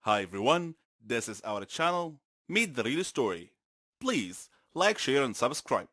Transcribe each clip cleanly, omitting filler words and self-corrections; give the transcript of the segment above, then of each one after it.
Hi everyone, this is our channel, Meet the Real Story. Please like, share and subscribe.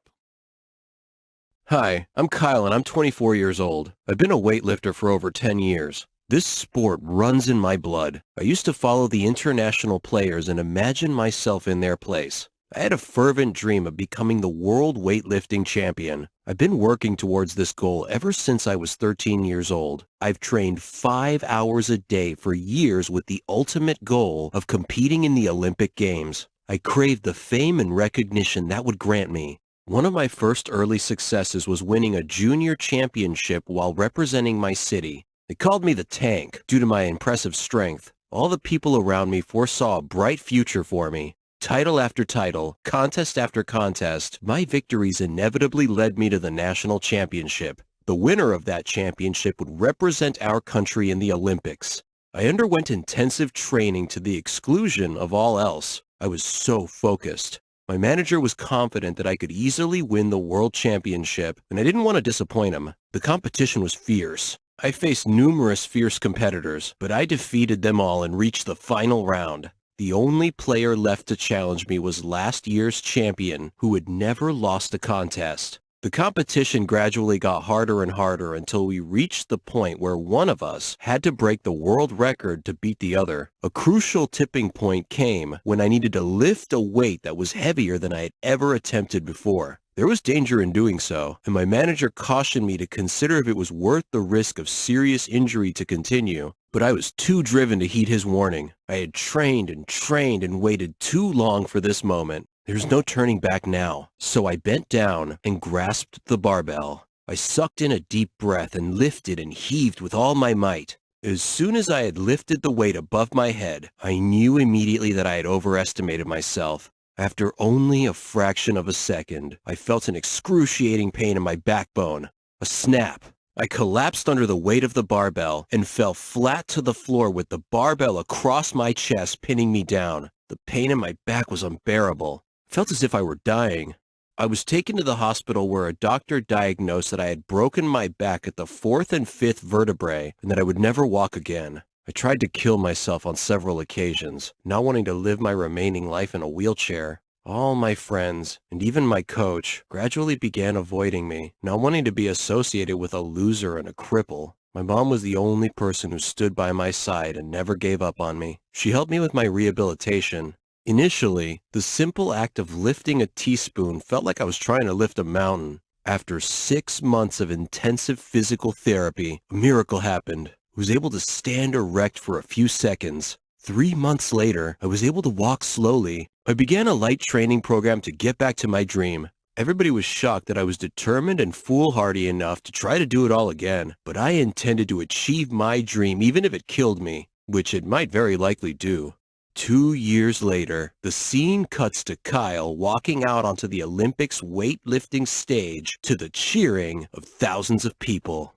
Hi, I'm Kyle and I'm 24 years old. I've been a weightlifter for over 10 years. This sport runs in my blood. I used to follow the international players and imagine myself in their place. I had a fervent dream of becoming the world weightlifting champion. I've been working towards this goal ever since I was 13 years old. I've trained 5 hours a day for years with the ultimate goal of competing in the Olympic Games. I craved the fame and recognition that would grant me. One of my first early successes was winning a junior championship while representing my city. They called me the Tank due to my impressive strength. All the people around me foresaw a bright future for me. Title after title, contest after contest, my victories inevitably led me to the national championship. The winner of that championship would represent our country in the Olympics. I underwent intensive training to the exclusion of all else. I was so focused. My manager was confident that I could easily win the world championship, and I didn't want to disappoint him. The competition was fierce. I faced numerous fierce competitors, but I defeated them all and reached the final round. The only player left to challenge me was last year's champion, who had never lost a contest. The competition gradually got harder and harder until we reached the point where one of us had to break the world record to beat the other. A crucial tipping point came when I needed to lift a weight that was heavier than I had ever attempted before. There was danger in doing so, and my manager cautioned me to consider if it was worth the risk of serious injury to continue. But I was too driven to heed his warning. I had trained and waited too long for this moment. There's no turning back now, so I bent down and grasped the barbell. I sucked in a deep breath and lifted and heaved with all my might. As soon as I had lifted the weight above my head, I knew immediately that I had overestimated myself. After only a fraction of a second, I felt an excruciating pain in my backbone. A snap. I collapsed under the weight of the barbell and fell flat to the floor with the barbell across my chest, pinning me down. The pain in my back was unbearable. I felt as if I were dying. I was taken to the hospital where a doctor diagnosed that I had broken my back at the fourth and fifth vertebrae and that I would never walk again. I tried to kill myself on several occasions, not wanting to live my remaining life in a wheelchair. All my friends, and even my coach, gradually began avoiding me, not wanting to be associated with a loser and a cripple. My mom was the only person who stood by my side and never gave up on me. She helped me with my rehabilitation. Initially, the simple act of lifting a teaspoon felt like I was trying to lift a mountain. After 6 months of intensive physical therapy, a miracle happened. I was able to stand erect for a few seconds. 3 months later, I was able to walk slowly. I began a light training program to get back to my dream. Everybody was shocked that I was determined and foolhardy enough to try to do it all again, but I intended to achieve my dream even if it killed me, which it might very likely do. 2 years later, the scene cuts to Kyle walking out onto the Olympics weightlifting stage to the cheering of thousands of people.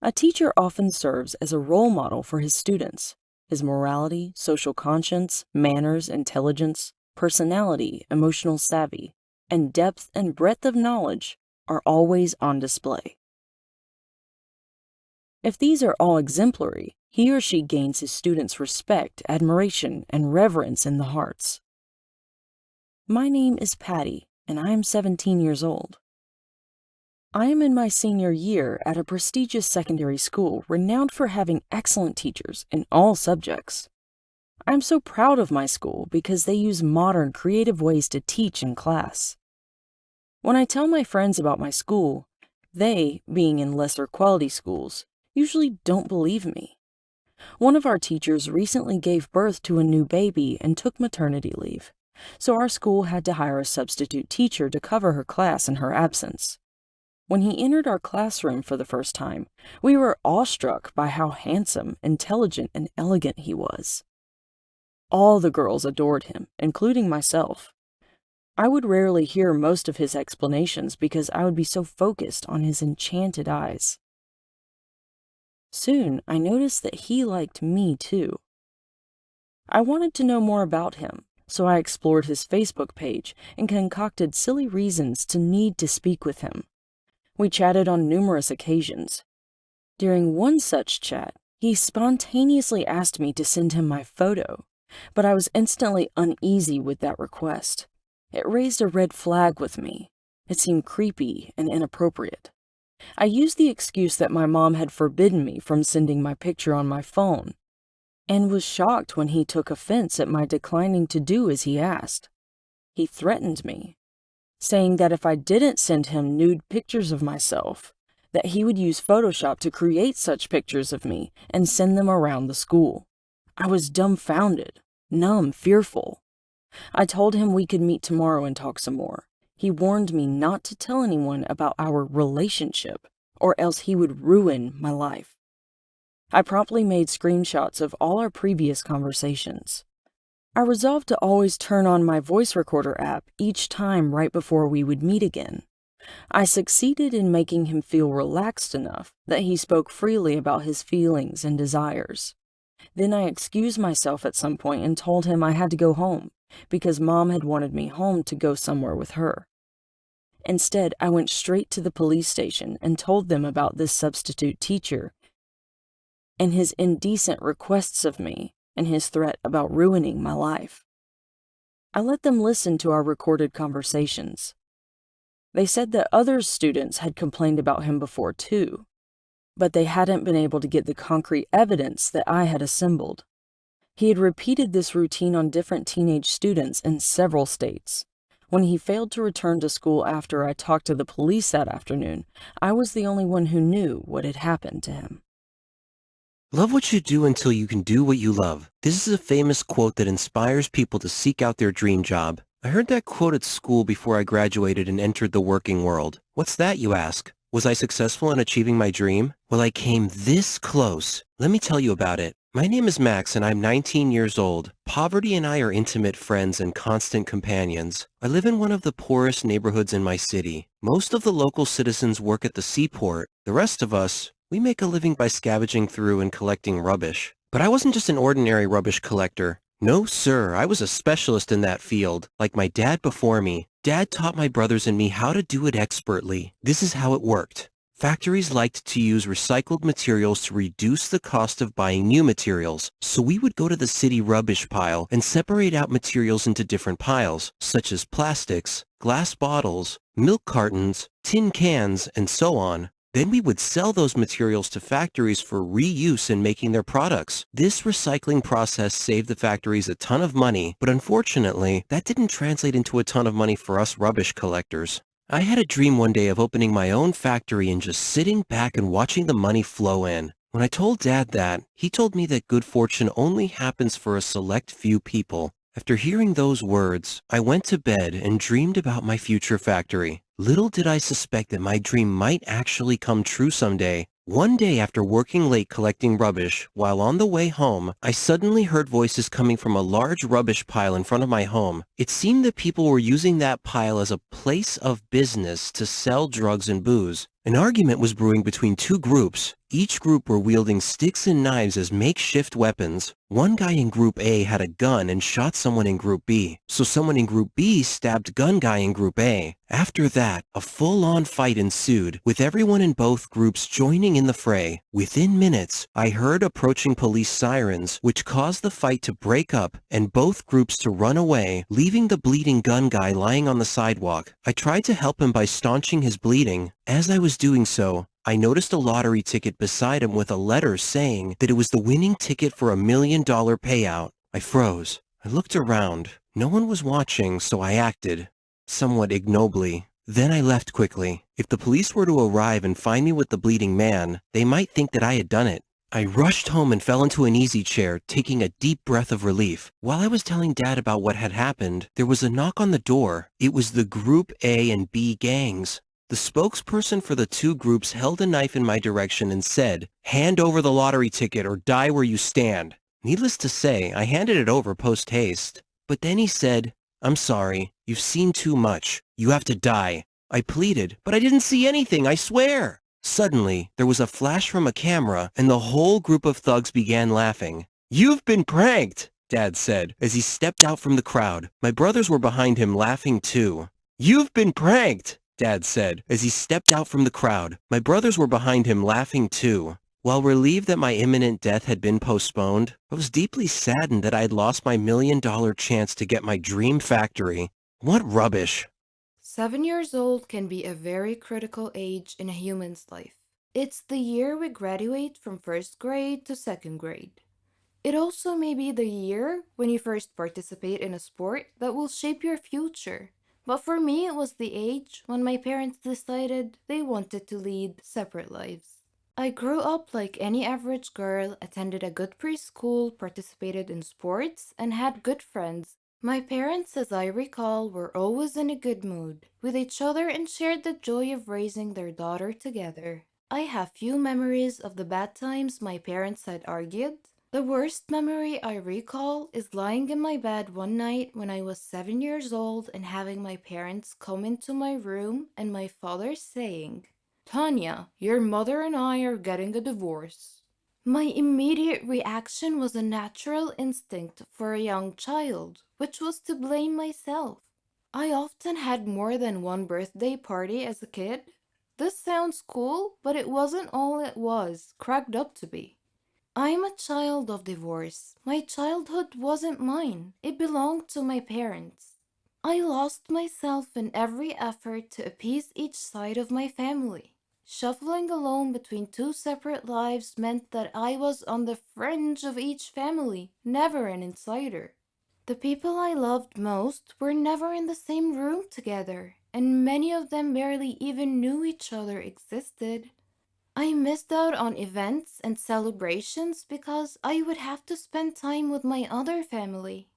A teacher often serves as a role model for his students. His morality, social conscience, manners, intelligence, personality, emotional savvy, and depth and breadth of knowledge are always on display. If these are all exemplary, he or she gains his students' respect, admiration, and reverence in the hearts. My name is Patty, and I am 17 years old. I am in my senior year at a prestigious secondary school renowned for having excellent teachers in all subjects. I am so proud of my school because they use modern, creative ways to teach in class. When I tell my friends about my school, they, being in lesser quality schools, usually don't believe me. One of our teachers recently gave birth to a new baby and took maternity leave, so our school had to hire a substitute teacher to cover her class in her absence. When he entered our classroom for the first time, we were awestruck by how handsome, intelligent, and elegant he was. All the girls adored him, including myself. I would rarely hear most of his explanations because I would be so focused on his enchanted eyes. Soon, I noticed that he liked me too. I wanted to know more about him, so I explored his Facebook page and concocted silly reasons to need to speak with him. We chatted on numerous occasions. During one such chat, He spontaneously asked me to send him my photo, but I was instantly uneasy with that request. It raised a red flag with me. It seemed creepy and inappropriate. I used the excuse that my mom had forbidden me from sending my picture on my phone, and was shocked when he took offense at my declining to do as he asked. He threatened me, saying that if I didn't send him nude pictures of myself, that he would use Photoshop to create such pictures of me and send them around the school. I was dumbfounded, numb, fearful. I told him we could meet tomorrow and talk some more. He warned me not to tell anyone about our relationship, or else he would ruin my life. I promptly made screenshots of all our previous conversations. I resolved to always turn on my voice recorder app each time right before we would meet again. I succeeded in making him feel relaxed enough that he spoke freely about his feelings and desires. Then I excused myself at some point and told him I had to go home because Mom had wanted me home to go somewhere with her. Instead, I went straight to the police station and told them about this substitute teacher and his indecent requests of me and his threat about ruining my life. I let them listen to our recorded conversations. They said that other students had complained about him before too, but they hadn't been able to get the concrete evidence that I had assembled. He had repeated this routine on different teenage students in several states. When he failed to return to school after I talked to the police that afternoon, I was the only one who knew what had happened to him. Love what you do until you can do what you love. This is a famous quote that inspires people to seek out their dream job. I heard that quote at school before I graduated and entered the working world. What's that, you ask? Was I successful in achieving my dream? Well, I came this close. Let me tell you about it. My name is Max and I'm 19 years old. Poverty and I are intimate friends and constant companions. I live in one of the poorest neighborhoods in my city. Most of the local citizens work at the seaport. The rest of us, we make a living by scavenging through and collecting rubbish. But I wasn't just an ordinary rubbish collector. No, sir, I was a specialist in that field, like my dad before me. Dad taught my brothers and me how to do it expertly. This is how it worked. Factories liked to use recycled materials to reduce the cost of buying new materials, so we would go to the city rubbish pile and separate out materials into different piles, such as plastics, glass bottles, milk cartons, tin cans, and so on. Then we would sell those materials to factories for reuse in making their products. This recycling process saved the factories a ton of money, but unfortunately, that didn't translate into a ton of money for us rubbish collectors. I had a dream one day of opening my own factory and just sitting back and watching the money flow in. When I told Dad that, he told me that good fortune only happens for a select few people. After hearing those words, I went to bed and dreamed about my future factory. Little did I suspect that my dream might actually come true someday. One day after working late collecting rubbish, while on the way home, I suddenly heard voices coming from a large rubbish pile in front of my home. It seemed that people were using that pile as a place of business to sell drugs and booze. An argument was brewing between two groups. Each group were wielding sticks and knives as makeshift weapons. One guy in Group A had a gun and shot someone in Group B, so someone in Group B stabbed gun guy in Group A. After that, a full-on fight ensued, with everyone in both groups joining in the fray. Within minutes, I heard approaching police sirens, which caused the fight to break up and both groups to run away, leaving the bleeding gun guy lying on the sidewalk. I tried to help him by staunching his bleeding. As I was doing so, I noticed a lottery ticket beside him with a letter saying that it was the winning ticket for $1 million payout. I froze. I looked around. No one was watching, so I acted, somewhat ignobly. Then I left quickly. If the police were to arrive and find me with the bleeding man, they might think that I had done it. I rushed home and fell into an easy chair, taking a deep breath of relief. While I was telling Dad about what had happened, there was a knock on the door. It was the Group A and B gangs. The spokesperson for the two groups held a knife in my direction and said, "Hand over the lottery ticket or die where you stand." Needless to say, I handed it over post-haste. But then he said, "I'm sorry, you've seen too much. You have to die." I pleaded, "But I didn't see anything, I swear." Suddenly, there was a flash from a camera, and the whole group of thugs began laughing. "You've been pranked," Dad said, as he stepped out from the crowd. My brothers were behind him laughing too. "You've been pranked," Dad said, as he stepped out from the crowd. My brothers were behind him laughing too. While relieved that my imminent death had been postponed, I was deeply saddened that I had lost my $1 million chance to get my dream factory. What rubbish! 7 years old can be a very critical age in a human's life. It's the year we graduate from first grade to second grade. It also may be the year when you first participate in a sport that will shape your future. But for me, it was the age when my parents decided they wanted to lead separate lives. I grew up like any average girl, attended a good preschool, participated in sports, and had good friends. My parents, as I recall, were always in a good mood with each other and shared the joy of raising their daughter together. I have few memories of the bad times my parents had argued. The worst memory I recall is lying in my bed one night when I was 7 years old and having my parents come into my room and my father saying, "Tanya, your mother and I are getting a divorce." My immediate reaction was a natural instinct for a young child, which was to blame myself. I often had more than one birthday party as a kid. This sounds cool, but it wasn't all it was cracked up to be. I'm a child of divorce. My childhood wasn't mine, it belonged to my parents. I lost myself in every effort to appease each side of my family. Shuffling alone between two separate lives meant that I was on the fringe of each family, never an insider. The people I loved most were never in the same room together, and many of them barely even knew each other existed. I missed out on events and celebrations because I would have to spend time with my other family.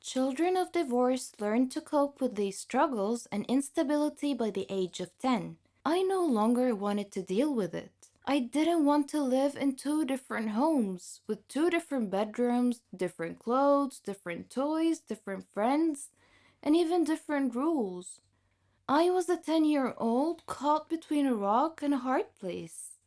Children of divorce learn to cope with these struggles and instability by the age of 10. I no longer wanted to deal with it. I didn't want to live in two different homes with two different bedrooms, different clothes, different toys, different friends, and even different rules. I was a 10-year-old caught between a rock and a hard place.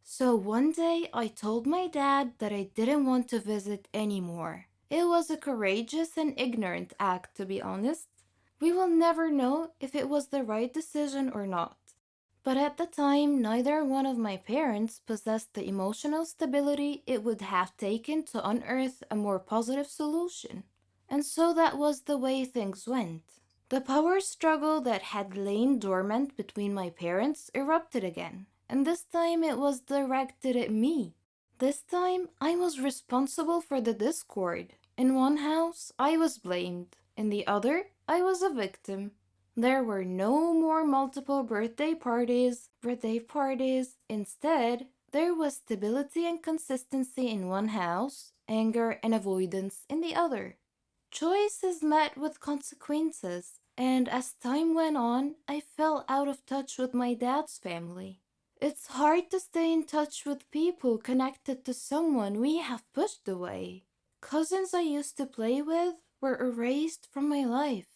So one day I told my dad that I didn't want to visit anymore. It was a courageous and ignorant act, to be honest. We will never know if it was the right decision or not. But at the time, neither one of my parents possessed the emotional stability it would have taken to unearth a more positive solution. And so that was the way things went. The power struggle that had lain dormant between my parents erupted again, and this time it was directed at me. This time I was responsible for the discord. In one house, I was blamed. In the other, I was a victim. There were no more multiple birthday parties. Instead, there was stability and consistency in one house, anger and avoidance in the other. Choice is met with consequences, and as time went on, I fell out of touch with my dad's family. It's hard to stay in touch with people connected to someone we have pushed away. Cousins I used to play with were erased from my life.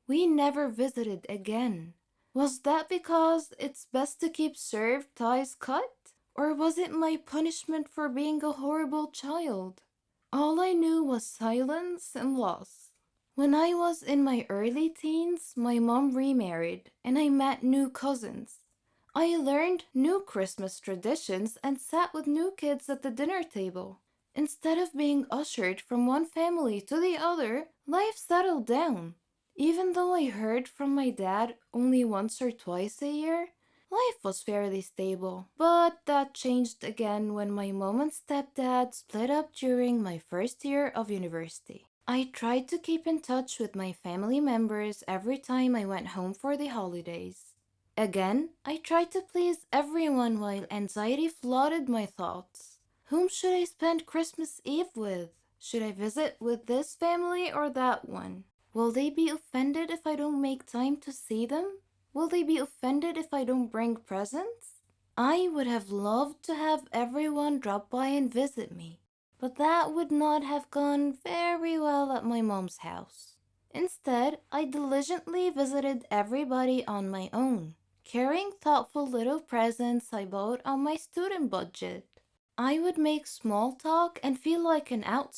We never visited again. Was that because it's best to keep served ties cut? Or was it my punishment for being a horrible child? All I knew was silence and loss. When I was in my early teens, my mom remarried and I met new cousins. I learned new Christmas traditions and sat with new kids at the dinner table. Instead of being ushered from one family to the other, life settled down. Even though I heard from my dad only once or twice a year, life was fairly stable. But that changed again when my mom and stepdad split up during my first year of university. I tried to keep in touch with my family members every time I went home for the holidays. Again, I tried to please everyone while anxiety flooded my thoughts. Whom should I spend Christmas Eve with? Should I visit with this family or that one? Will they be offended if I don't make time to see them? Will they be offended if I don't bring presents? I would have loved to have everyone drop by and visit me, but that would not have gone very well at my mom's house. Instead, I diligently visited everybody on my own, carrying thoughtful little presents I bought on my student budget. I would make small talk and feel like an outsider